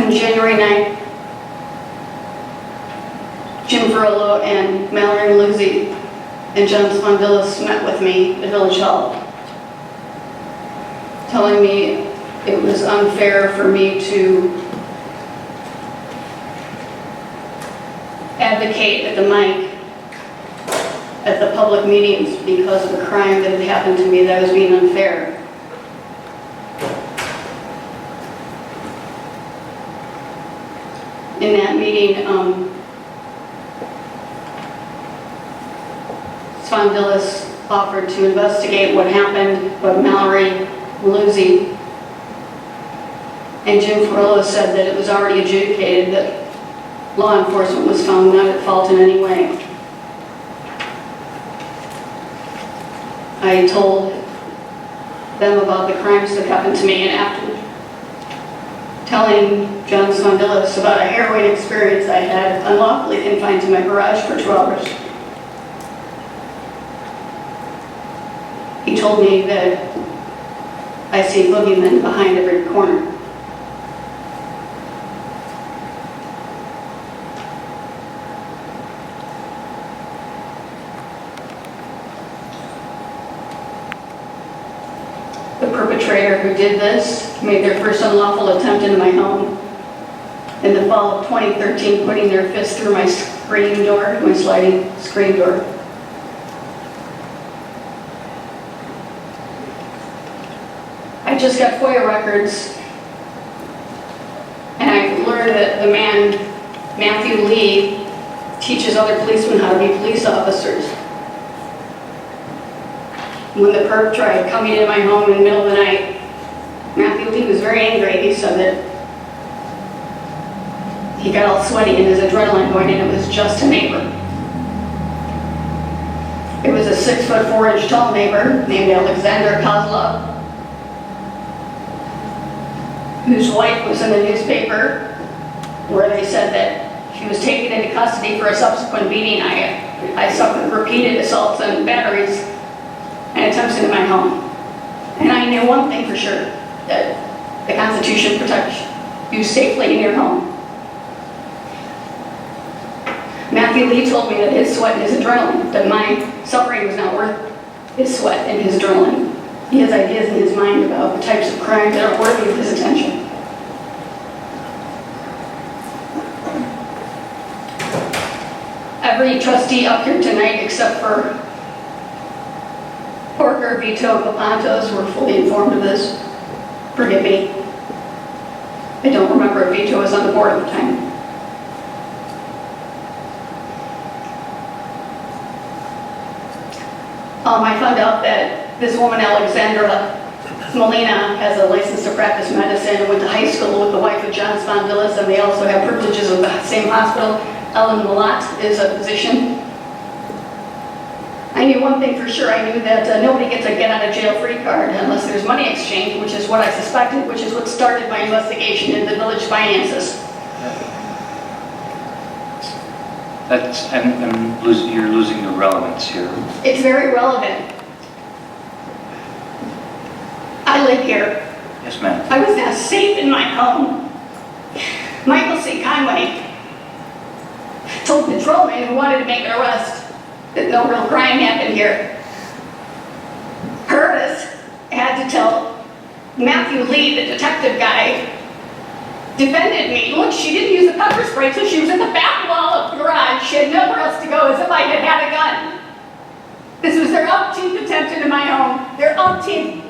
On January 9th, Jim Verrillo and Mallory Maluzzi and John Spondylus met with me at Village Hall, telling me it was unfair for me to advocate at the mic at the public meetings because of a crime that had happened to me, that I was being unfair. In that meeting, Spondylus offered to investigate what happened, but Mallory Maluzzi and Jim Verrillo said that it was already adjudicated that law enforcement was found not at fault in any way. I told them about the crimes that happened to me, and after telling John Spondylus about a heroin experience I had unlawfully confined to my garage for 2 hours, he told me that I see boogeymen behind every corner. The perpetrator who did this made their first unlawful attempt into my home in the fall of 2013, putting their fist through my screen door, my sliding screen door. I just got FOIA records, and I learned that the man, Matthew Lee, teaches other policemen how to be police officers. When the perp tried coming into my home in the middle of the night, Matthew Lee was very angry. He said that he got all sweaty and his adrenaline going, and it was just a neighbor. It was a 6'4" tall neighbor named Alexander Kozlov, whose wife was in the newspaper where they said that she was taken into custody for a subsequent beating. I suffered repeated assaults and batteries and attempts into my home. And I knew one thing for sure, that the Constitution protects you safely in your home. Matthew Lee told me that his sweat and his adrenaline, that my suffering was not worth his sweat and his adrenaline. He has ideas in his mind about the types of crimes that are worthy of his attention. Every trustee up here tonight, except for Porker, Vito, Papantos, were fully informed of this. Forgive me. I don't remember if Vito was on the board at the time. I found out that this woman, Alexandra Molina, has a license to practice medicine and went to high school with the wife of John Spondylus, and they also have privileges of the same hospital. Ellen Malott is a physician. I knew one thing for sure. I knew that nobody gets a get-out-of-jail-free card unless there's money exchange, which is what I suspected, which is what started my investigation into village finances. You're losing the relevance here. It's very relevant. I live here. Yes, ma'am. I was not safe in my home. Michael C. Conway told patrolmen who wanted to make an arrest that no real crime happened here. Purvis had to tell Matthew Lee, the detective guy, defended me. Look, she didn't use the pepper spray, so she was in the back wall of the garage. She had nowhere else to go, as if I had had a gun. This was their umpteenth attempt into my home. Their umpteenth.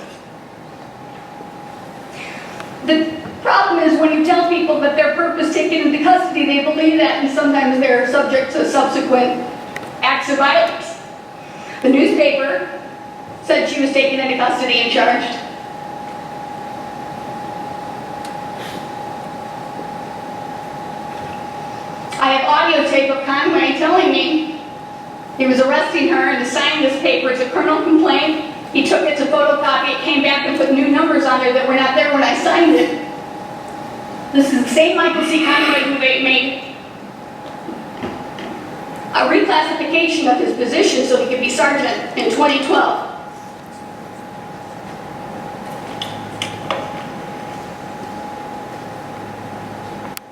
The problem is when you tell people that their perp is taken into custody, they believe that, and sometimes they're subject to subsequent acts of violence. The newspaper said she was taken into custody and charged. I have audio tape of Conway telling me he was arresting her and to sign this paper. It's a criminal complaint. He took it to photocopy, it came back and put new numbers on there that were not there when I signed it. This is the same Michael C. Conway who made a reclassification of his position so he could be sergeant in 2012.